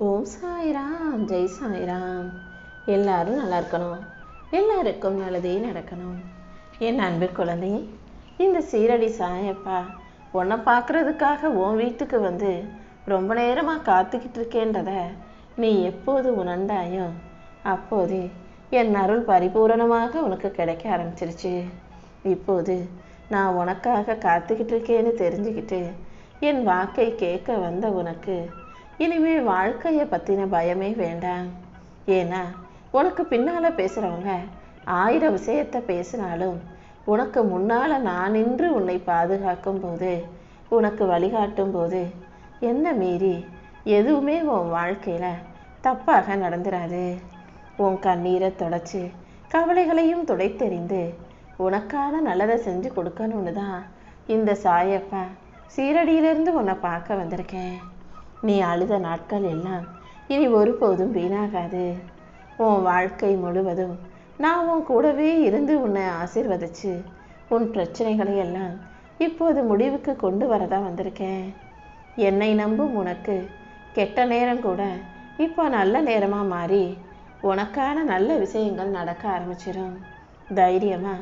ஓம் சாய்ராம், ஜெய் சாய்ராம். எல்லாரும் நல்லா இருக்கணும், எல்லாருக்கும் நல்லதே நடக்கணும். என் அன்பு குழந்தை, இந்த சீரடி சாயப்பா உன்னை பார்க்கறதுக்காக உன் வீட்டுக்கு வந்து ரொம்ப நேரமாக காத்துக்கிட்டு இருக்கேன்றத நீ எப்போது உணர்ந்தாயோ அப்போதே என் அருள் பரிபூரணமாக உனக்கு கிடைக்க ஆரம்பிச்சிருச்சு. இப்போது நான் உனக்காக காத்துக்கிட்டு இருக்கேன்னு தெரிஞ்சுக்கிட்டு என் வாக்கை கேட்க வந்த உனக்கு இனிமே வாழ்க்கையை பற்றின பயமே வேண்டாம். ஏன்னா உனக்கு பின்னால் பேசுகிறவங்க 1000 விஷயத்தை பேசினாலும் உனக்கு முன்னால் நான் நின்று உன்னை பாதுகாக்கும் போது, உனக்கு வழிகாட்டும் போது என்ன மீறி எதுவுமே உன் வாழ்க்கையில் தப்பாக நடந்துடாது. உன் கண்ணீரை தொடச்சி கவலைகளையும் துடைத்தெறிந்து உனக்கான நல்லதை செஞ்சு கொடுக்கணும்னு தான் இந்த சாயப்பா சீரடியிலிருந்து உன்னை பார்க்க வந்திருக்கேன். நீ அழுத நாட்கள் எல்லாம் இனி ஒருபோதும் வீணாகாது. உன் வாழ்க்கை முழுவதும் நான் உன் கூடவே இருந்து உன்னை ஆசீர்வதிச்சு உன் பிரச்சனைகளை எல்லாம் இப்போது முடிவுக்கு கொண்டு வரதான் வந்திருக்கேன். என்னை நம்பும் உனக்கு கெட்ட நேரம் கூட இப்போ நல்ல நேரமாக மாறி உனக்கான நல்ல விஷயங்கள் நடக்க ஆரம்பிச்சிடும். தைரியமா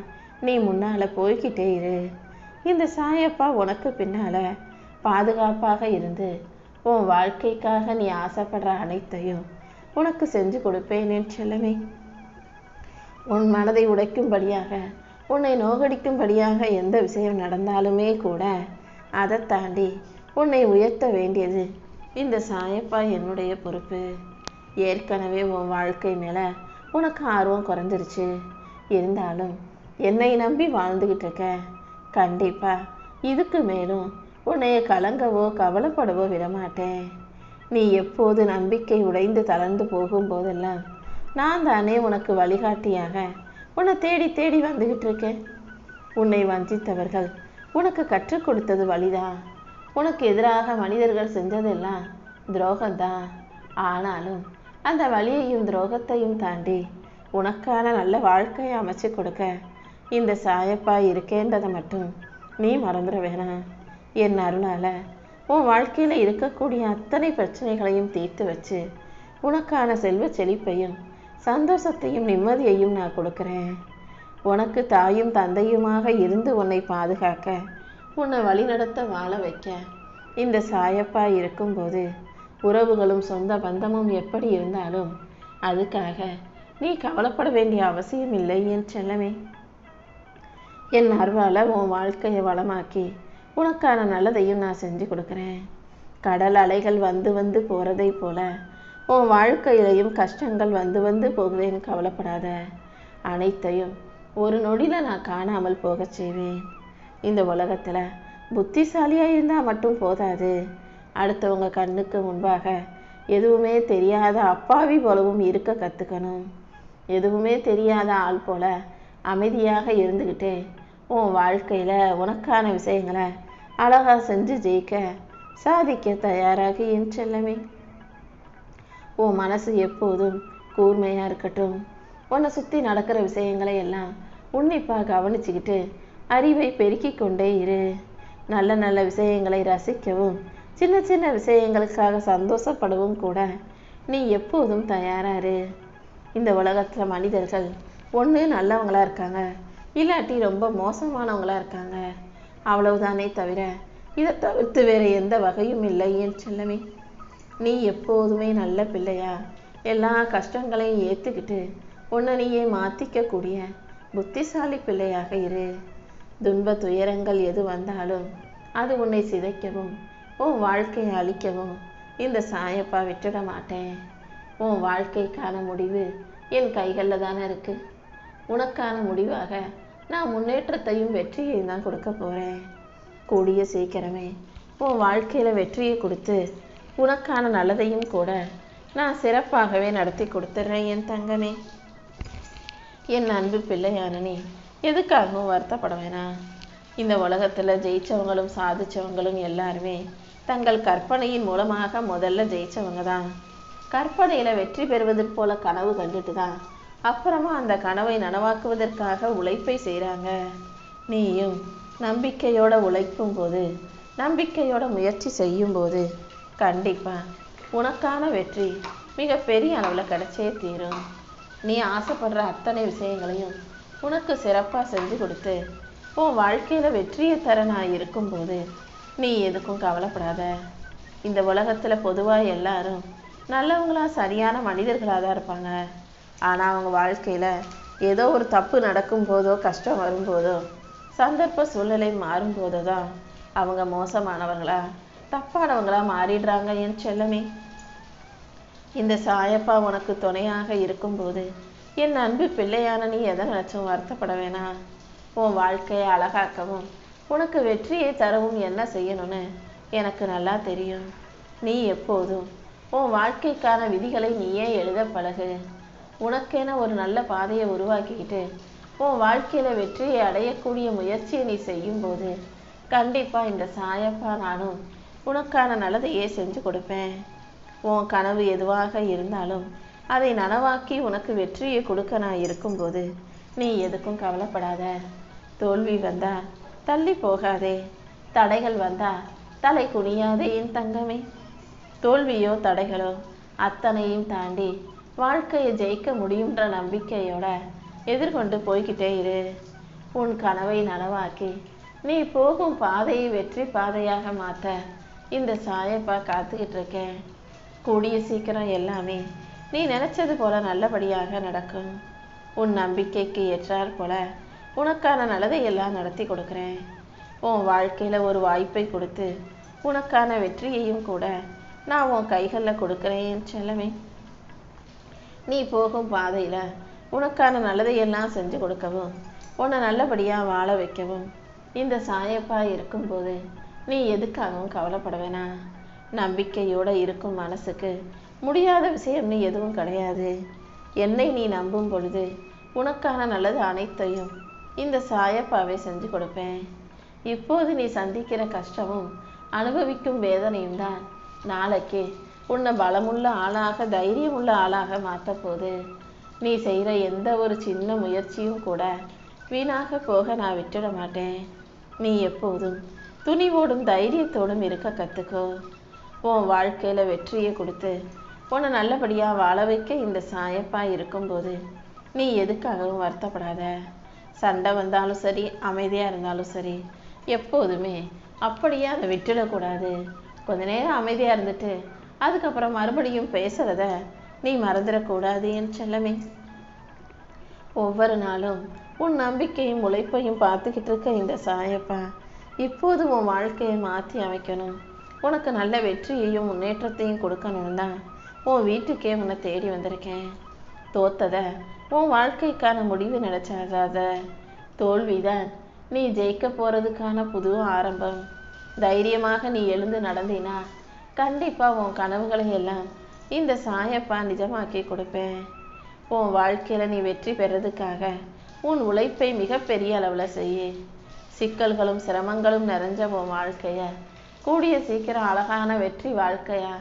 நீ முன்னால் போய்கிட்டே இரு. இந்த சாயப்பா உனக்கு பின்னால் பாதுகாப்பாக இருந்து உன் வாழ்க்கைக்காக நீ ஆசைப்படுற அனைத்தையும் உனக்கு செஞ்சு கொடுப்பேன் என் செல்லமே. உன் மனதை உடைக்கும்படியாக, உன்னை நோகடிக்கும்படியாக எந்த விஷயம் நடந்தாலுமே கூட அதை தாண்டி உன்னை உயர்த்த வேண்டியது இந்த சாயப்பா என்னுடைய பொறுப்பு. ஏற்கனவே உன் வாழ்க்கை மேலே உனக்கு ஆர்வம் குறைஞ்சிருச்சு. இருந்தாலும் என்னை நம்பி வாழ்ந்துக்கிட்டு இருக்க. கண்டிப்பாக இதுக்கு மேலும் உன்னைய கலங்கவோ கவலைப்படவோ விடமாட்டேன். நீ எப்போது நம்பிக்கை உடைந்து தளர்ந்து போகும்போதெல்லாம் நான் தானே உனக்கு வழிகாட்டியாக உன்னை தேடி தேடி வந்துக்கிட்டு இருக்கேன். உன்னை வஞ்சித்தவர்கள் உனக்கு கற்றுக் கொடுத்தது வழிதான். உனக்கு எதிராக மனிதர்கள் செஞ்சதெல்லாம் துரோகம்தான். ஆனாலும் அந்த வழியையும் துரோகத்தையும் தாண்டி உனக்கான நல்ல வாழ்க்கையை அமைச்சு கொடுக்க இந்த சாயப்பா இருக்கேன்றதை மட்டும் நீ மறந்துட வேணாம். என் அருளால் உன் வாழ்க்கையில் இருக்கக்கூடிய அத்தனை பிரச்சனைகளையும் தீர்த்து வச்சு உனக்கான செல்வ செழிப்பையும் சந்தோஷத்தையும் நிம்மதியையும் நான் கொடுக்குறேன். உனக்கு தாயும் தந்தையுமாக இருந்து உன்னை பாதுகாக்க, உன்னை வழிநடத்த வாழ வைக்க இந்த சாயப்பா இருக்கும்போது உறவுகளும் சொந்த பந்தமும் எப்படி இருந்தாலும் அதுக்காக நீ கவலைப்பட வேண்டிய அவசியம் இல்லை என் செல்லமே. என் அருளால் உன் வாழ்க்கையை வளமாக்கி உனக்கான நல்லதையும் நான் செஞ்சு கொடுக்குறேன். கடல் அலைகள் வந்து வந்து போகிறதை போல உன் வாழ்க்கையிலையும் கஷ்டங்கள் வந்து வந்து போகுதேன்னு கவலைப்படாத. அனைத்தையும் ஒரு நொடியில் நான் காணாமல் போக செய்வேன். இந்த உலகத்தில் புத்திசாலியாக இருந்தால் மட்டும் போதாது. அடுத்தவங்க கண்ணுக்கு முன்பாக எதுவுமே தெரியாத அப்பாவி போலவும் இருக்க கற்றுக்கணும். எதுவுமே தெரியாத ஆள் போல அமைதியாக இருந்துக்கிட்டே உன் வாழ்க்கையில் உனக்கான விஷயங்களை அழகாக செஞ்சு ஜெயிக்க சாதிக்க தயாராகி என் செல்லமே. உன் மனசு எப்போதும் கூர்மையாக இருக்கட்டும். உன்னை சுற்றி நடக்கிற விஷயங்களை எல்லாம் உன்னிப்பாக கவனிச்சுக்கிட்டு அறிவை பெருக்கி கொண்டே இரு. நல்ல நல்ல விஷயங்களை ரசிக்கவும் சின்ன சின்ன விஷயங்களுக்காக சந்தோஷப்படவும் கூட நீ எப்போதும் தயாராரு. இந்த உலகத்தில் மனிதர்கள் ஒன்று நல்லவங்களாக இருக்காங்க, இல்லாட்டி ரொம்ப மோசமானவங்களாக இருக்காங்க. அவ்வளவுதானே தவிர இதை தவிர்த்து வேறு எந்த வகையும் இல்லை என் செல்லமே. நீ எப்போதுமே நல்ல பிள்ளையா எல்லா கஷ்டங்களையும் ஏற்றுக்கிட்டு உன்னை நீயே மாற்றிக்கக்கூடிய புத்திசாலி பிள்ளையாக இரு. துன்ப துயரங்கள் எது வந்தாலும் அது உன்னை சிதைக்கவும் உன் வாழ்க்கையை அழிக்கவும் இந்த சாயப்பா விட்டுட மாட்டேன். உன் வாழ்க்கைக்கான முடிவு என் கைகளில் தானே இருக்கு. உனக்கான முடிவாக நான் முன்னேற்றத்தையும் வெற்றியையும் தான் கொடுக்க போகிறேன். கூடிய சீக்கிரமே உன் வாழ்க்கையில் வெற்றியை கொடுத்து உனக்கான நல்லதையும் கூட நான் சிறப்பாகவே நடத்தி கொடுத்துட்றேன் என் தங்கமே. என் அன்பு பிள்ளையான நீ எதுக்காகவும் வருத்தப்பட வேணாம். இந்த உலகத்தில் ஜெயித்தவங்களும் சாதித்தவங்களும் எல்லாருமே தங்கள் கற்பனையின் மூலமாக முதல்ல ஜெயித்தவங்க தான். கற்பனையில் வெற்றி பெறுவதற்கு போல கனவு கண்டுட்டு தான் அப்புறமா அந்த கனவை நனவாக்குவதற்காக உழைப்பை செய்கிறாங்க. நீயும் நம்பிக்கையோட உழைக்கும் போது, நம்பிக்கையோட முயற்சி செய்யும் போது கண்டிப்பாக உனக்கான வெற்றி மிக பெரிய அளவில் கிடைச்சே தீரும். நீ ஆசைப்படுற அத்தனை விஷயங்களையும் உனக்கு சிறப்பாக செஞ்சு கொடுத்து உன் வாழ்க்கையில் வெற்றியை தர நான் இருக்கும்போது நீ எதுக்கும் கவலைப்படாத. இந்த உலகத்தில் பொதுவாக எல்லாரும் நல்லவங்களா சரியான மனிதர்களாக தான் இருப்பாங்க. ஆனால் அவங்க வாழ்க்கையில் ஏதோ ஒரு தப்பு நடக்கும் போதோ, கஷ்டம் வரும்போதோ, சந்தர்ப்ப சூழ்நிலை மாறும்போதோ தான் அவங்க மோசமானவங்களா தப்பானவங்களா மாறிடுறாங்க. என் செல்லமே, இந்த சாயப்பா உனக்கு துணையாக இருக்கும்போது என் அன்பு பிள்ளையான நீ எதை நினைச்சும் வருத்தப்பட வேணாம். உன் வாழ்க்கையை அழகாக்கவும் உனக்கு வெற்றியை தரவும் என்ன செய்யணும்னு எனக்கு நல்லா தெரியும். நீ எப்போதும் உன் வாழ்க்கைக்கான விதிகளை நீயே எழுத பழகு. உனக்கென ஒரு நல்ல பாதையை உருவாக்கிக்கிட்டு உன் வாழ்க்கையில வெற்றியை அடையக்கூடிய முயற்சியை நீ செய்யும்போது கண்டிப்பா இந்த சாயப்பா நானும் உனக்கான நல்லதையே செஞ்சு கொடுப்பேன். உன் கனவு எதுவாக இருந்தாலும் அதை நனவாக்கி உனக்கு வெற்றியை கொடுக்க நான் இருக்கும்போது நீ எதுக்கும் கவலைப்படாத. தோல்வி வந்தா தள்ளி போகாதே, தடைகள் வந்தா தலை குனியாதே என் தங்கமே. தோல்வியோ தடைகளோ அத்தனையும் தாண்டி வாழ்க்கையை ஜெயிக்க முடியுன்ற நம்பிக்கையோட எதிர்கொண்டு போய்கிட்டே இரு. உன் கனவை நனவாக்கி நீ போகும் பாதையை வெற்றி பாதையாக மாற்ற இந்த சாயப்பா காத்துக்கிட்டு இருக்கேன். கூடிய சீக்கிரம் எல்லாமே நீ நினைச்சது போல நல்லபடியாக நடக்கும். உன் நம்பிக்கைக்கு ஏற்றாற் போல உனக்கான நல்லதை எல்லாம் நடத்தி கொடுக்குறேன். உன் வாழ்க்கையில ஒரு வாய்ப்பை கொடுத்து உனக்கான வெற்றியையும் கூட நான் உன் கைகளில் கொடுக்குறேன் செல்லமே. நீ போகும் பாதையில உனக்கான நல்லதையெல்லாம் செஞ்சு கொடுக்கவும் உன்னை நல்லபடியா வாழ வைக்கவும் இந்த சாயப்பா இருக்கும்போது நீ எதுக்காகவும் கவலைப்பட வேணாம். நம்பிக்கையோட இருக்கும் மனசுக்கு முடியாத விஷயம்னு எதுவும் கிடையாது. என்னை நீ நம்பும் பொழுது உனக்கான நல்லது அனைத்தையும் இந்த சாயப்பாவை செஞ்சு கொடுப்பேன். இப்போது நீ சந்திக்கிற கஷ்டமும் அனுபவிக்கும் வேதனையும் தான் நாளைக்கு உன்னை பலமுள்ள ஆளாக, தைரியமுள்ள ஆளாக மாற்ற போது. நீ செய்கிற எந்த ஒரு சின்ன முயற்சியும் கூட வீணாக போக நான் விட்டுட மாட்டேன். நீ எப்போதும் துணிவோடும் தைரியத்தோடும் இருக்க கற்றுக்கோ. உன் வாழ்க்கையில் வெற்றியை கொடுத்து உன்னை நல்லபடியாக வாழ வைக்க இந்த சாயப்பா இருக்கும்போது நீ எதுக்காகவும் வருத்தப்படாத. சண்டை வந்தாலும் சரி, அமைதியாக இருந்தாலும் சரி, எப்போதுமே அப்படியே அதை விட்டுடக்கூடாது. கொஞ்ச நேரம் அமைதியாக இருந்துட்டு அதுக்கப்புறம் மறுபடியும் பேசுகிறத நீ மறந்துடக்கூடாது என் செல்லமே. ஒவ்வொரு நாளும் உன் நம்பிக்கையும் உழைப்பையும் பார்த்துக்கிட்டு இருக்க இந்த சாயப்பா இப்போது உன் வாழ்க்கையை மாற்றி அமைக்கணும், உனக்கு நல்ல வெற்றியையும் முன்னேற்றத்தையும் கொடுக்கணும் தான் உன் வீட்டுக்கே உன்னை தேடி வந்திருக்கேன். தோத்ததை உன் வாழ்க்கைக்கான முடிவு நினைச்சாகாத. தோல்விதான் நீ ஜெயிக்க போறதுக்கான புது ஆரம்பம். தைரியமாக நீ எழுந்து நடந்தினா கண்டிப்பா உன் கனவுகளை எல்லாம் இந்த சாயப்பா நிஜமாக்கி கொடுப்பேன். உன் வாழ்க்கையில நீ வெற்றி பெறதுக்காக உன் உழைப்பை மிகப்பெரிய அளவுல செய்ய. சிக்கல்களும் சிரமங்களும் நிறைஞ்ச உன் வாழ்க்கைய கூடிய சீக்கிரம் அழகான வெற்றி வாழ்க்கையா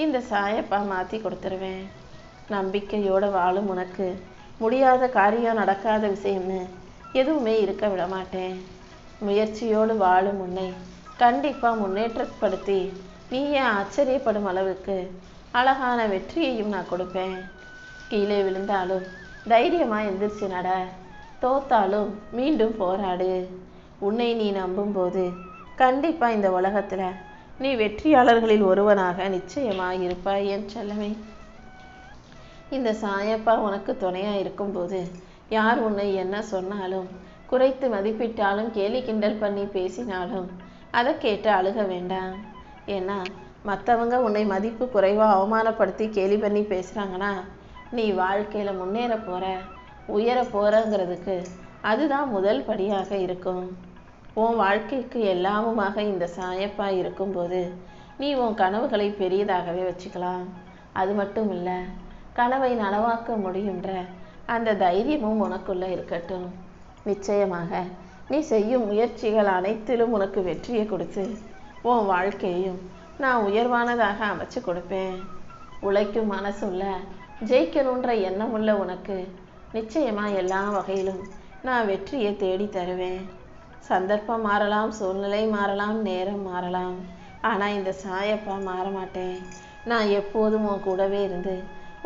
இந்த சாயப்பா மாற்றி கொடுத்துருவேன். நம்பிக்கையோட வாழும் உனக்கு முடியாத காரியம், நடக்காத விஷயம்னு எதுவுமே இருக்க விட மாட்டேன். முயற்சியோடு வாழும் உன்னை கண்டிப்பா முன்னேற்றப்படுத்தி நீயே ஆச்சரியப்படும் அளவுக்கு அழகான வெற்றியையும் நான் கொடுப்பேன். கீழே விழுந்தாலும் தைரியமா எந்திரிச்சு நட, தோத்தாலும் மீண்டும் போராடு. உன்னை நீ நம்பும்போது கண்டிப்பா இந்த உலகத்துல நீ வெற்றியாளர்களில் ஒருவனாக நிச்சயமாக இருப்பாய் என் செல்லமே. இந்த சாயப்பா உனக்கு துணையா இருக்கும்போது யார் உன்னை என்ன சொன்னாலும், குறைத்து மதிப்பிட்டாலும், கேலி கிண்டல் பண்ணி பேசினாலும் அதை கேட்டு அழுக வேண்டாம். ஏன்னா மற்றவங்க உன்னை மதிப்பு குறைவாக அவமானப்படுத்தி கேலி பண்ணி பேசுகிறாங்கன்னா நீ வாழ்க்கையில் முன்னேற போகிற, உயர போகிறங்கிறதுக்கு அதுதான் முதல் படியாக இருக்கும். உன் வாழ்க்கைக்கு எல்லாமுமாக இந்த சாயப்பா இருக்கும்போது நீ உன் கனவுகளை பெரியதாகவே வச்சுக்கலாம். அது மட்டும் இல்லை, கனவை நனவாக்க முடியுன்ற அந்த தைரியமும் உனக்குள்ள இருக்கட்டும். நிச்சயமாக நீ செய்யும் முயற்சிகள் அனைத்திலும் உனக்கு வெற்றியை கொடுத்து உன் வாழ்க்கையையும் நான் உயர்வானதாக அமைச்சு கொடுப்பேன். உழைக்கும் மனசுள்ள, ஜெயிக்கணுன்ற எண்ணமுள்ள உனக்கு நிச்சயமா எல்லா வகையிலும் நான் வெற்றியை தேடி தருவேன். சந்தர்ப்பம் மாறலாம், சூழ்நிலை மாறலாம், நேரம் மாறலாம், ஆனா இந்த சாயப்பா மாற மாட்டேன். நான் எப்போதும் உன் கூடவே இருந்து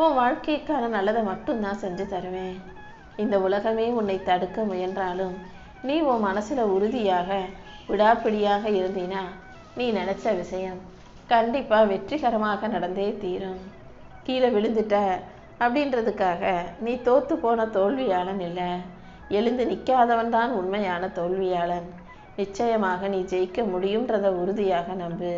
உன் வாழ்க்கைக்கான நல்லதை மட்டும்தான் செஞ்சு தருவேன். இந்த உலகமே உன்னை தடுக்க முயன்றாலும் நீ உன் மனசுல உறுதியாக விடாப்பிடியாக இருந்தீனா நீ நினைச்ச விஷயம் கண்டிப்பா வெற்றிகரமாக நடந்தே தீரும். கீழே விழுந்துட்ட அப்படின்றதுக்காக நீ தோத்து போன தோல்வியாளன் இல்லை, எழுந்து நிற்காதவன் தான் உண்மையான தோல்வியாளன். நிச்சயமாக நீ ஜெயிக்க முடியும்ன்றத உறுதியாக நம்பு.